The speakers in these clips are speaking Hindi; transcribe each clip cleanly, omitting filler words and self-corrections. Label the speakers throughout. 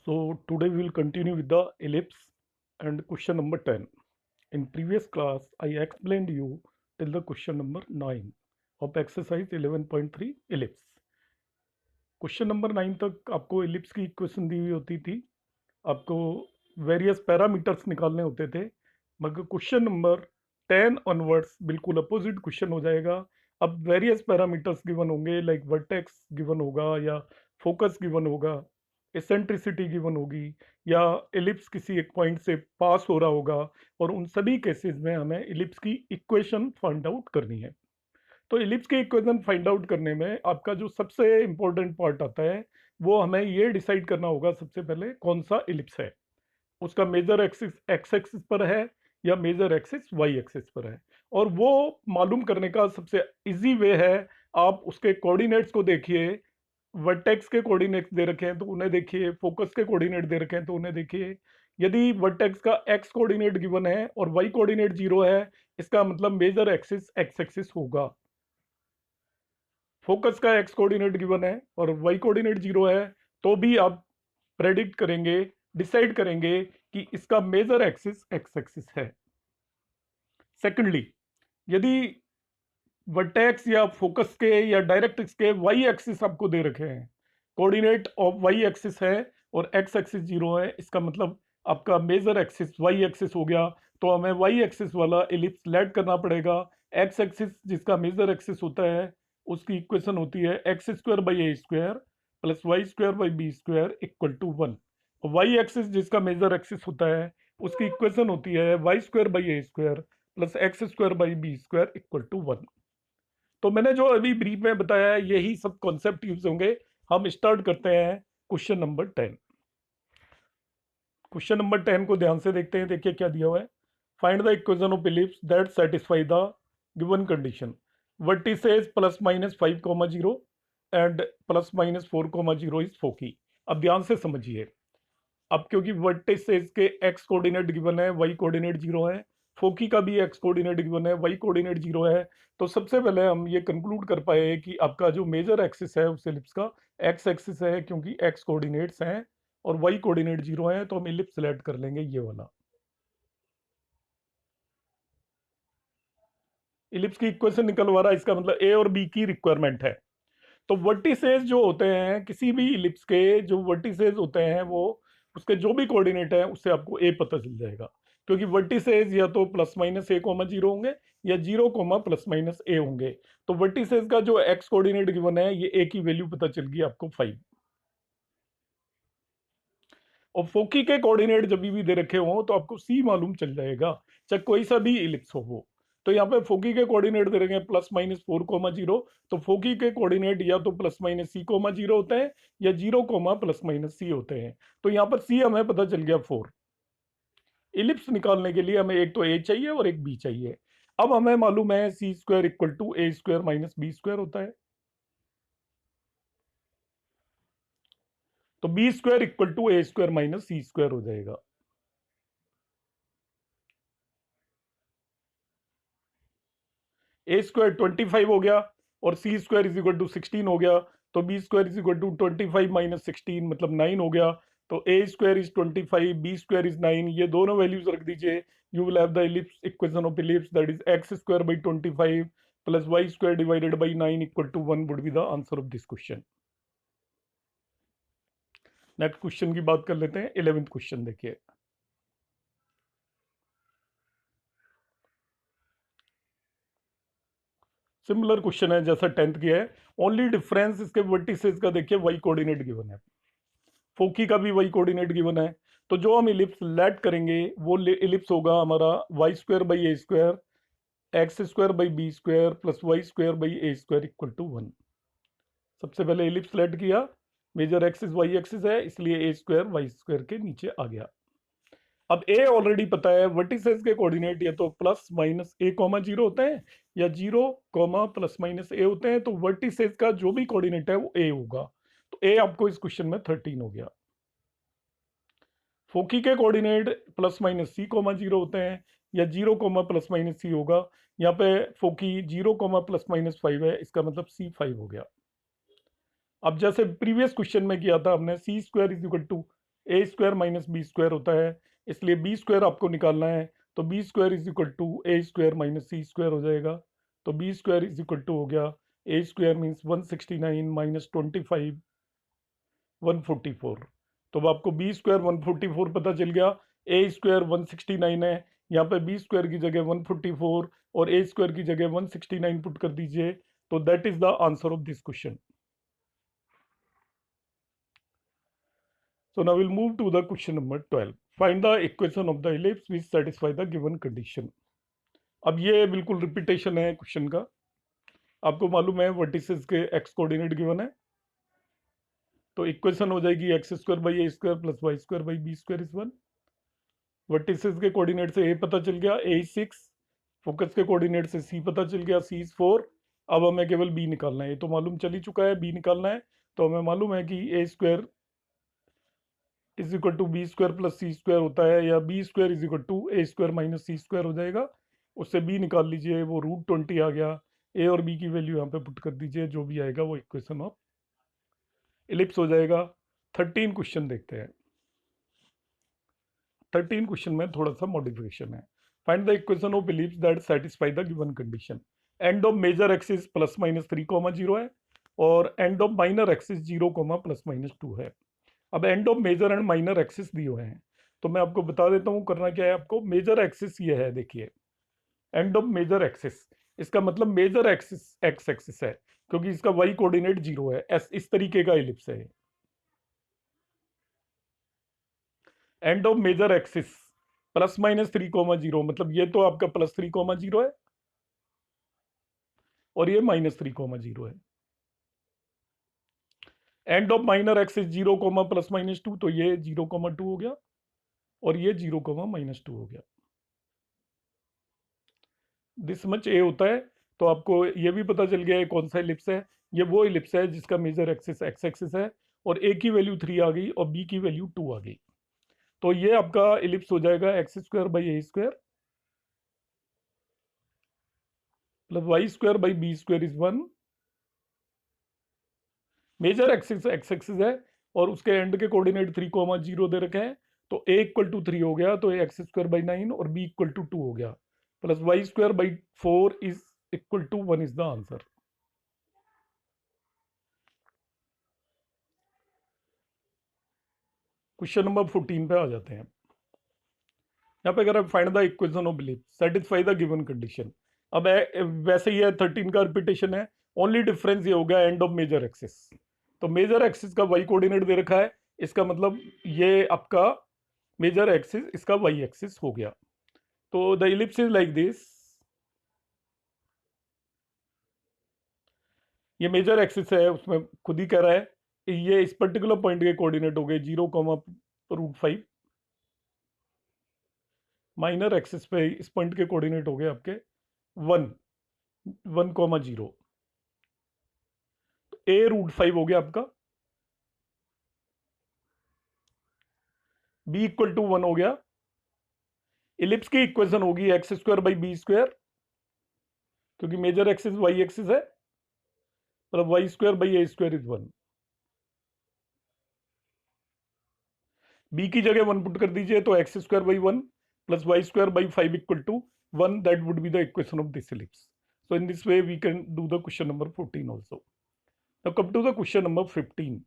Speaker 1: So today we will continue with the ellipse and question number 10. In previous class, I explained you till the question number 9 of exercise 11.3 ellipse. Question number 9 तक आपको एलिप्स की इक्वेशन दी हुई होती थी, आपको वेरियस पैरामीटर्स निकालने होते थे, मगर क्वेश्चन नंबर 10 ऑनवर्ड्स बिल्कुल अपोजिट क्वेश्चन हो जाएगा। अब वेरियस पैरामीटर्स गिवन होंगे, लाइक वर्टेक्स गिवन होगा या फोकस गिवन होगा, एसेंट्रिसिटी गिवन होगी या एलिप्स किसी एक पॉइंट से पास हो रहा होगा, और उन सभी केसेस में हमें एलिप्स की इक्वेशन फाइंड आउट करनी है। तो एलिप्स की इक्वेशन फाइंड आउट करने में आपका जो सबसे इंपॉर्टेंट पार्ट आता है, वो हमें ये डिसाइड करना होगा सबसे पहले कौन सा एलिप्स है, उसका मेजर एक्सिस एक्स एक्सिस पर है या मेजर एक्सिस वाई एक्सिस पर है। और वो मालूम करने का सबसे इजी वे है, आप उसके कोऑर्डिनेट्स को देखिए। वर्टेक्स के कोऑर्डिनेट्स दे रखे हैं तो उन्हें देखिए, फोकस के कोऑर्डिनेट दे रखे हैं तो उन्हें देखिए। यदि वर्टेक्स का एक्स कोऑर्डिनेट गिवन है और वाई कोऑर्डिनेट 0 है, इसका मतलब मेजर एक्सिस एक्स एक्सिस होगा। फोकस का एक्स कोऑर्डिनेट गिवन है और वाई कोऑर्डिनेट 0 है, तो भी आप प्रेडिक्ट करेंगे, डिसाइड करेंगे कि इसका मेजर एक्सिस एक्स एक्सिस है। सेकेंडली, यदि वर्टेक्स या फोकस के या डायरेक्ट्रिक्स के वाई एक्सिस आपको दे रखे हैं, कोऑर्डिनेट ऑफ वाई एक्सिस है और एक्स एक्सिस 0 है, इसका मतलब आपका मेजर एक्सिस वाई एक्सिस हो गया। तो हमें वाई एक्सिस वाला एलिप्स लेट करना पड़ेगा। एक्स एक्सिस जिसका मेजर एक्सिस होता है, उसकी इक्वेशन होती है x square by a square plus y square by b square equal to 1। Y axis जिसका मेजर एक्सिस होता है, उसकी इक्वेशन होती है y square by a square plus x square by b square equal to 1। तो मैंने जो अभी ब्रीफ में बताया है, यही सब कॉन्सेप्ट यूज होंगे। हम स्टार्ट करते हैं क्वेश्चन नंबर 10। क्वेश्चन नंबर 10 को ध्यान से देखते हैं। देखिए क्या दिया हुआ है। Find the equation of ellipse that satisfy the given condition. Vertices plus minus 5,0 and plus minus 4,0 is foci. अब ध्यान से समझिए। अब क्योंकि वर्टिसेस के एक्स कोऑर्डिनेट गिवन है, वाई कोऑर्डिनेट 0 है, फोकी का भी एक्स कोऑर्डिनेट गिवन है, वाई कोऑर्डिनेट 0 है, तो सबसे पहले हम ये कंक्लूड कर पाए कि आपका जो मेजर एक्सिस है उस एलिप्स का एक्स एक्सिस है, क्योंकि एक्स कोऑर्डिनेट्स हैं और वाई कोऑर्डिनेट 0 है, तो हम एलिप्स सेलेक्ट कर लेंगे ये वाला। एलिप्स की इक्वेशन निकलवा रहा है, इसका मतलब ए और बी की रिक्वायरमेंट है। तो वर्टिसेस जो होते हैं किसी भी इलिप्स के, जो वर्टिसेस होते हैं वो उसके जो भी कोऑर्डिनेट है उससे आपको ए पता चल जाएगा, क्योंकि वर्टिसेस या तो प्लस माइनस ए कोमा 0 होंगे या 0 कोमा प्लस माइनस ए होंगे। तो वर्टिसेस का जो एक्स कोऑर्डिनेट गिवन है, ये ए की वैल्यू पता चल गई आपको 5। और फोकी के कोऑर्डिनेट जब भी दे रखे हो तो आपको सी मालूम चल जाएगा, चाहे कोई सा भी इलिप्स हो वो। तो यहाँ पे फोकी के कोऑर्डिनेट दे रखे हैं प्लस माइनस 4,0, तो फोकी के कोऑर्डिनेट या तो प्लस माइनस C,0 होते हैं या 0 प्लस माइनस सी होते हैं। तो यहाँ पर सी हमें पता चल गया 4। इलिप्स निकालने के लिए हमें एक तो ए चाहिए और एक बी चाहिए। अब हमें मालूम है c square equal to a square minus b square होता है, तो b square equal to a square minus c square हो जाएगा। ए स्क्वायर 25 हो गया और c square is equal to 16 हो गया, तो b square is equal to 25 minus 16 मतलब 9 हो गया। तो a square is 25, b square is 9, ये दोनों वैल्यूज रख दीजिए। You will have the ellipse equation of ellipse that is x square by 25 plus y square divided by 9 equal to 1 would be the answer of this question. Next question की बात कर लेते हैं। 11th क्वेश्चन देखिए। सिमिलर क्वेश्चन है जैसा 10th किया है, ओनली डिफरेंस इसके वर्टिसेस का देखिए वाई कोऑर्डिनेट गिवन है, फोकी का भी वही कोऑर्डिनेट गिवन है। तो जो हम इलिप्स लेट करेंगे वो इलिप्स होगा हमारा y square by a square x square by b square plus y square by a square equal to 1। सबसे पहले इलिप्स लेट किया, मेजर एक्सिस वाई एक्सिस है, इसलिए ए स्क्वायर वाई स्क्वायर के नीचे आ गया। अब ए ऑलरेडी पता है, वर्टिसेस के कोऑर्डिनेट या तो प्लस माइनस ए कॉमा 0 होते हैं या 0 कॉमा प्लस माइनस ए होते हैं, तो वर्टिसेस का जो भी कोऑर्डिनेट है वो ए होगा। तो ए आपको इस क्वेश्चन में 13 हो गया। फोकी के coordinate plus minus C comma 0 होते हैं या 0 कोमा प्लस माइनस सी होगा। यहाँ पे फोकी 0 कोमा प्लस माइनस 5 है, इसका मतलब सी 5 हो गया। अब जैसे प्रीवियस क्वेश्चन में किया था हमने, c square is equal to a square minus b square होता है, इसलिए बी स्क्वायर आपको निकालना है, तो b square is equal to a square minus c square हो जाएगा। तो b square is equal to हो गया ए स्क्वायर मीन्स 169 माइनस 25 144। तो अब आपको बी स्क्वायर 144 पता चल गया, ए स्क्वायर 169 है, यहाँ पे बी स्क्वायर की जगह 144 और ए स्क्वायर की जगह 169 पुट कर दीजिए, तो that is the answer of this question. So now we'll move to the question number 12. Find the equation of the ellipse which satisfy the given condition. अब ये बिल्कुल रिपीटेशन है क्वेश्चन का। आपको मालूम है वर्टिसेस के एक्स कोऑर्डिनेट गिवन है, तो इक्वेशन हो जाएगी x square by a square plus y square by b square is 1। Vertices के कोऑर्डिनेट से ए पता चल गया, ए इज 6। फोकस के कोऑर्डिनेट से सी पता चल गया, सी इज 4। अब हमें केवल बी निकालना है, ये तो मालूम चल ही चुका है, बी निकालना है। तो हमें मालूम है कि a square is equal to b square plus c square होता है, या b square is equal to a square minus c square हो जाएगा। उससे बी निकाल लीजिए, वो √20 आ गया। ए और बी की वैल्यू यहाँ पे पुट कर दीजिए, जो भी आएगा वो इक्वेशन ऑफ इलिप्स हो जाएगा। 13 क्वेश्चन देखते हैं। 13 क्वेश्चन में थोड़ा सा मॉडिफिकेशन है। Find the equation of ellipse that satisfy the given condition. End of major axis plus minus 3,0 है, और end of minor axis 0, plus minus 2 है। अब end of major and minor axis दिए हुए हैं, तो मैं आपको बता देता हूँ करना क्या है आपको। मेजर एक्सिस ये है, देखिए एंड ऑफ मेजर एक्सिस, इसका मतलब मेजर एक्सिस एक्स एक्सिस है, क्योंकि इसका वाई कोऑर्डिनेट 0 है। इस तरीके का इलिप्स है। End of major axis plus minus 3,0, मतलब ये तो आपका प्लस 3,0 है और ये माइनस 3,0 है। End of minor axis 0, plus minus 2, तो ये 0,2 हो गया और ये 0, माइनस 2 हो गया। दिस मच ए होता है, तो आपको ये भी पता चल गया है कौन सा इलिप्स है। ये वो इलिप्स है जिसका मेजर एक्सिस एक्स एक्सिस है, और ए की वैल्यू 3 आ गई और बी की वैल्यू 2 आ गई। तो ये आपका इलिप्स हो जाएगा x square by a square plus y square by b square is 1। Major axis x axis है और उसके एंड के कोऑर्डिनेट 3,0 दे रखे हैं, तो ए इक्वल टू 3 हो गया, तो एक्स स्क्वायर बाई 9 और बी इक्वल टू 2 हो गया, plus y square by 4 is equal to 1 is the answer. Question number 14 पे आ जाते हैं। यहाँ पे अगर आप फाइंड द इक्वेशन ऑफ बिलीफ सेटिस्फाई द गिवन कंडीशन। अब वैसे ही है, 13 का रिपीटेशन है, ओनली डिफरेंस ये हो गया एंड ऑफ मेजर एक्सिस। तो मेजर एक्सिस का वाई कोऑर्डिनेट दे रखा है, इसका मतलब ये आपका मेजर एक्सिस इसका वाई एक्सिस हो गया। तो the ellipse is like this, ये मेजर एक्सिस है, उसमें खुद ही कह रहा है ये इस पर्टिकुलर पॉइंट के कोऑर्डिनेट हो गए 0, माइनर एक्सिस पे इस पॉइंट के कोऑर्डिनेट हो गए आपके 1, 1,0। तो A√5 हो गया आपका, B इक्वल टू 1 हो गया। इलिप्स की इक्वेशन होगी x square by b square, क्योंकि मेजर एक्सिस वाई एक्सिस है, मतलब y square by a square is 1। B की जगह 1 पुट कर दीजिए, तो x square by 1 plus y square by 5 equal to 1, that would be the equation of this ellipse. So in this way we can do the question number 14 also. Now come to the question number 15.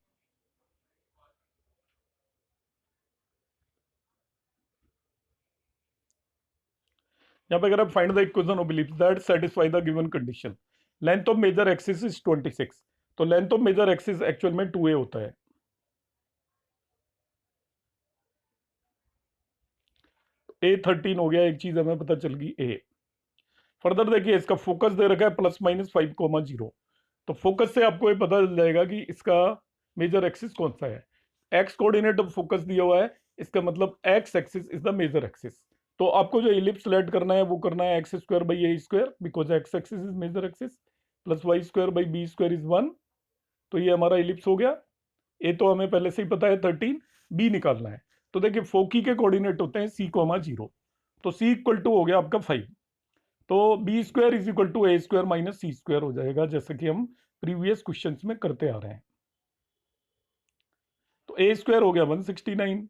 Speaker 1: यहाँ पे अगर आप find the equation of ellipse that satisfy the given condition. Length of major axis is 26, तो length of major axis actual में 2a होता है। A13 हो गया, एक चीज हमें पता चल गई a। फर्दर देखिए इसका फोकस दे रखा है प्लस माइनस 5,0, तो फोकस से आपको ये पता चल जाएगा कि इसका मेजर एक्सिस कौन सा है। एक्स कोऑर्डिनेट ऑफ फोकस दिया हुआ है, इसका मतलब x axis is the major axis. तो आपको जो इलिप्स सेलेक्ट करना है वो करना है x square by a square, because x axis is major axis, plus y square by b square is 1। तो ये हमारा इलिप्स हो गया। ए तो हमें पहले से ही पता है 13, बी निकालना है। तो देखिए फोकी के कोऑर्डिनेट होते हैं C,0, तो C इक्वल टू हो गया आपका 5, तो b square is equal to a square minus c square हो जाएगा, जैसे कि हम प्रीवियस क्वेश्चंस में करते आ रहे हैं। तो तो ए स्क्वायर हो गया 169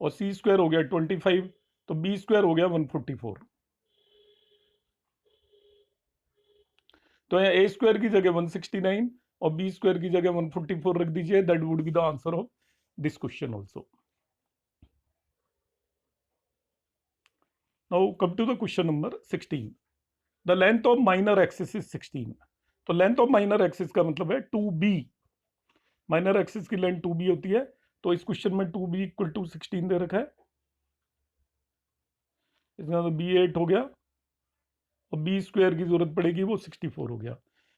Speaker 1: और सी स्क्वायर हो गया 25, तो बी स्क्वायर हो गया 144। तो यहाँ ए स्क्वायर की जगह 169 और बी स्क्वायर की जगह 144 रख दीजिए। That would be the answer of this question also. Now come to the question number 16। The length of minor axis is 16। तो लेंथ ऑफ माइनर एक्सिस का मतलब है 2b। माइनर एक्सिस की लेंथ 2b होती है। तो इस क्वेश्चन में 2b इक्वल टू 16 दे रखा है। इसका मतलब बी 8 हो गया और बी स्क्वायर की जरूरत पड़ेगी, वो 64 हो गया।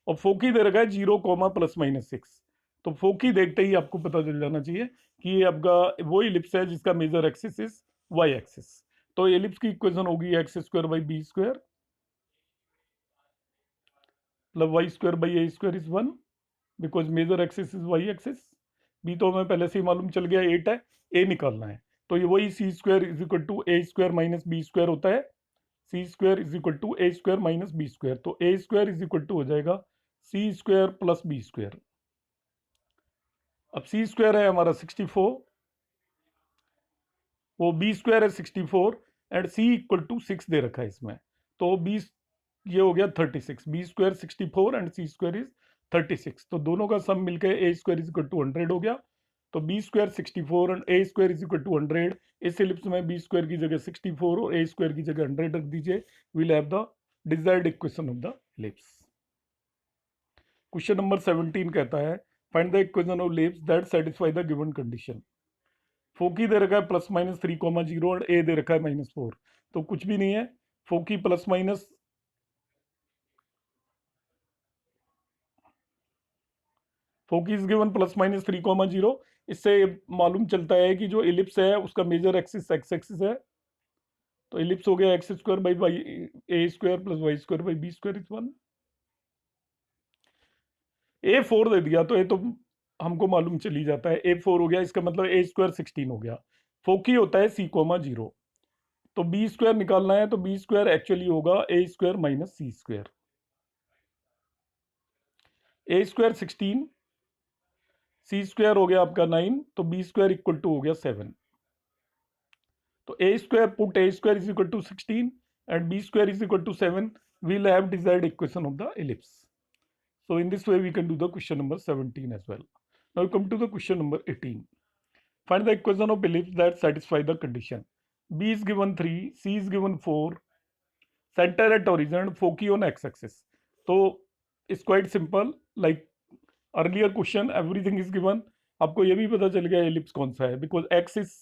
Speaker 1: और फोकी दे रखा है 0 प्लस माइनस 6। तो फोकी देखते ही आपको पता चल जाना चाहिए कि ये आपका वो इलिप्स है जिसका major axis is y axis. तो एलिप्स की इक्वेशन होगी x square by b square plus y square by a square is 1 because major axis is y axis. B तो हमें पहले से ही मालूम चल गया 8 है, ए निकालना है। तो ये वही c square is equal to a square minus b square होता है। C square is equal to a square minus b square. तो a square is equal to हो जाएगा c square plus b square. अब सी स्क्वायर है हमारा 64, वो बी स्क्वायर है 64 एंड सी इक्वल टू 6 दे रखा है इसमें। तो बी ये हो गया 36। B square 64 and c square is 36। तो दोनों का सम मिलकर a square is equal to 100 हो गया। तो b square 64 and a square is equal to 100। इस एलिप्स में बी स्क्वायर की जगह 64 और ए स्क्वायर की जगह 100 रख दीजिए। Will have the desired equation of the ellipse. Question number 17 कहता है find the equation of ellipse that satisfy the given condition. Foci दे रखा है प्लस माइनस 3,0 और ए दे रखा है -4। तो कुछ भी नहीं है। Foci plus minus foci is given plus minus 3,0। इससे मालूम चलता है कि जो इलिप्स है उसका मेजर एक्सिस एक्स एक्सिस है। तो इलिप्स हो गया x square by y a square plus y square by b square is 1। A 4 दे दिया तो ये तो हमको मालूम चली जाता है। ए 4 हो गया, इसका मतलब ए स्क्वायर 16 हो गया। फोकी होता है C,0। तो बी स्क्वायर निकालना है तो बी स्क्वायर एक्चुअली होगा ए स्क्वायर माइनस सी स्क्वायर। ए स्क्वायर 16, सी स्क्वायर हो गया आपका 9, तो बी स्क्वायर इक्वल टू हो गया 7। तो a square put a square is equal to 16 and b square is equal to 7। we'll have desired equation of the ellipse. So in this way we can do the question number 17 as well. Now we come to the question number 18. Find the equation of ellipse that satisfy the condition. B is given 3, C is given 4, center at origin, foci on x-axis. So it's quite simple. Like earlier question, everything is given. आपको ये भी पता चल गया ellipse कौन सा है, because x is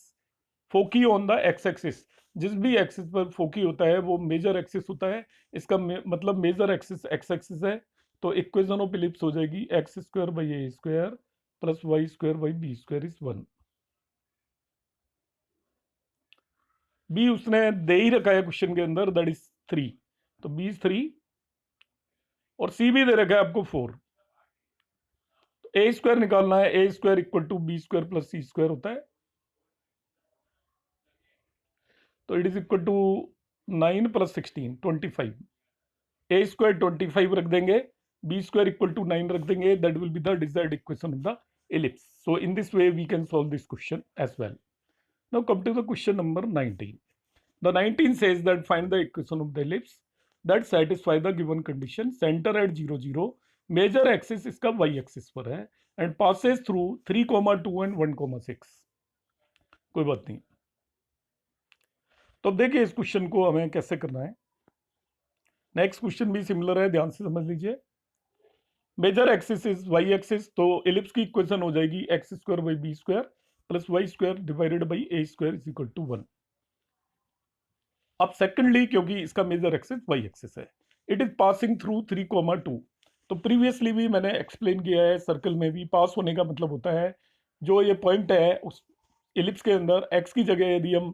Speaker 1: foci on the x axis. जिस भी एक्सिस पर फोकी होता है वो मेजर एक्सिस होता है। इसका मतलब मेजर एक्सिस एक्स एक्सिस है। तो इक्वेशन ऑफ इलिप्स हो जाएगी x square by a square plus y square by b square is 1। B उसने दे ही रखा है क्वेश्चन के अंदर, दैट इज 3। तो बी इज 3 और सी भी दे रखा है आपको 4। ए स्क्वायर निकालना है, a square equal to b square plus c square होता है। तो इट इज इक्वल टू 9 प्लस 16 25। ए स्क्वायर 25 रख देंगे, बी स्क्वायर इक्वल टू 9 रख देंगे। That will be the desired equation of the ellipse. So in this way we can solve this question as well. Now come to the question number 19. The 19 says that find the equation of the ellipse that satisfy the given condition. Center at 0 0, major axis इसका y axis पर है and passes through 3,2 and 1,6. कोई बात नहीं। तो अब देखिए इस क्वेश्चन को हमें कैसे करना है। नेक्स्ट क्वेश्चन भी सिमिलर है, ध्यान से समझ लीजिए। Major axis is y axis, तो एलिप्स की इक्वेशन हो जाएगी x square by b square plus y square divided by a square is equal to 1। अब सेकंडली क्योंकि इसका मेजर एक्सिस वाई एक्सिस है, इट इज पासिंग थ्रू 3,2। तो प्रीवियसली भी मैंने एक्सप्लेन किया है, सर्कल में भी पास होने का मतलब होता है जो ये पॉइंट है उस एलिप्स के अंदर एक्स की जगह यदि हम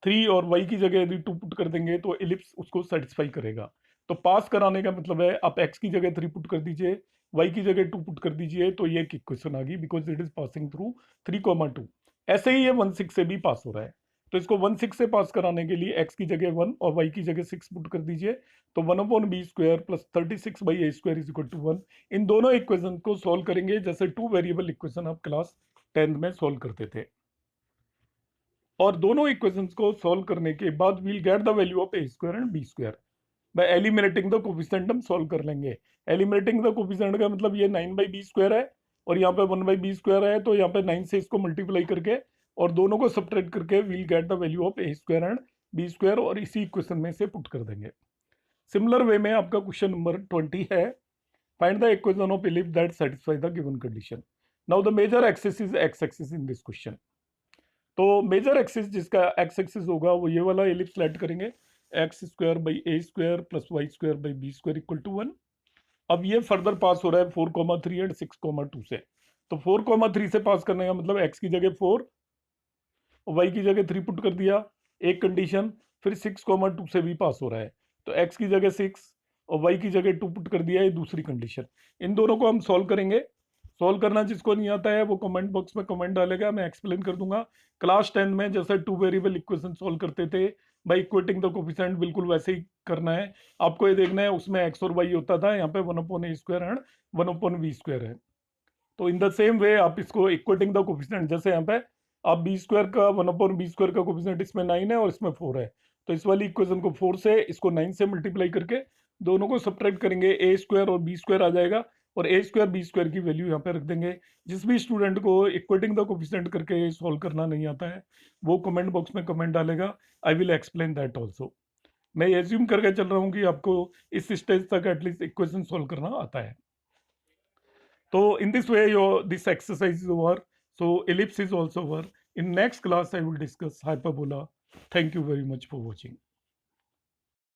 Speaker 1: 3 और y की जगह यदि 2 पुट कर देंगे तो एलिप्स उसको सेटिस्फाई करेगा। तो पास कराने का मतलब है आप x की जगह 3 पुट कर दीजिए, y की जगह 2 पुट कर दीजिए, तो ये एक इक्वेशन आ गई because it is passing through 3,2। ऐसे ही ये 1,6 से भी पास हो रहा है। तो इसको 1,6 से पास कराने के लिए x की जगह 1 और y की जगह 6 पुट कर दीजिए। तो 1/b square plus 36 by a square is equal to 1। इन दोनों इक्वेशन को सॉल्व करेंगे जैसे 2 वेरिएबल इक्वेशन आप क्लास 10th में सॉल्व करते थे। और दोनों इक्वेशंस को सॉल्व करने के बाद we'll get the value of a square and b square by eliminating the coefficient. हम सॉल्व कर लेंगे। एलिमिनेटिंग द कोफिशिएंट का मतलब ये 9/b स्क्वायर है और यहाँ पे 1/b स्क्वायर है, तो यहाँ पे 9 से इसको मल्टीप्लाई करके और दोनों को सब्ट्रैक्ट करके we'll get the value of a square and b square और इसी इक्वेशन में से पुट कर देंगे। सिमिलर वे में आपका क्वेश्चन नंबर 20 है, find the equation of ellipse that satisfy the given condition. Now the major axis is x axis in this question. तो मेजर एक्सिस जिसका एक्स एक्सिस होगा वो ये वाला एलिप्स सेलेक्ट करेंगे, x square by a square plus y square by b square equal to 1। अब ये फर्दर पास हो रहा है 4,3 एंड 6,2 से। तो 4,3 से पास करने का मतलब एक्स की जगह 4 और वाई की जगह 3 पुट कर दिया, एक कंडीशन। फिर 6,2 से भी पास हो रहा है, तो एक्स की जगह 6 और वाई की जगह 2 पुट कर दिया, ये दूसरी कंडीशन। इन दोनों को हम सॉल्व करेंगे। सॉल्व करना जिसको नहीं आता है वो कमेंट बॉक्स में कमेंट डालेगा, मैं एक्सप्लेन कर दूंगा। क्लास 10 में जैसे 2 वेरिएबल इक्वेशन सॉल्व करते थे बाई इक्वेटिंग द कोफिशिएंट, बिल्कुल वैसे ही करना है। आपको ये देखना है उसमें एक्स और वाई होता था, यहाँ पे 1/a square and 1/v square है। तो इन द सेम वे आप इसको इक्वेटिंग द कोफिशिएंट, जैसे यहाँ पे आप बी स्क्वायर का 1/b स्क्वायर का कोफिशिएंट इसमें 9 है और इसमें 4 है, तो इस वाली इक्वेशन को 4 से इसको 9 से मल्टीप्लाई करके दोनों को सब्ट्रैक्ट करेंगे, ए स्क्वायर और बी स्क्वायर आ जाएगा और ए स्क्वायर बी स्क्वायर की वैल्यू यहाँ पे रख देंगे। जिस भी स्टूडेंट को इक्वेटिंग द कोफिशिएंट करके सॉल्व करना नहीं आता है वो कमेंट बॉक्स में कमेंट डालेगा, I will explain that also. मैं एज्यूम करके चल रहा हूँ कि आपको इस स्टेज तक एटलीस्ट इक्वेशन सॉल्व करना आता है। So in this way, this exercise is over. So ellipse is also over. In next class, I will discuss hyperbola. Thank you very much for watching.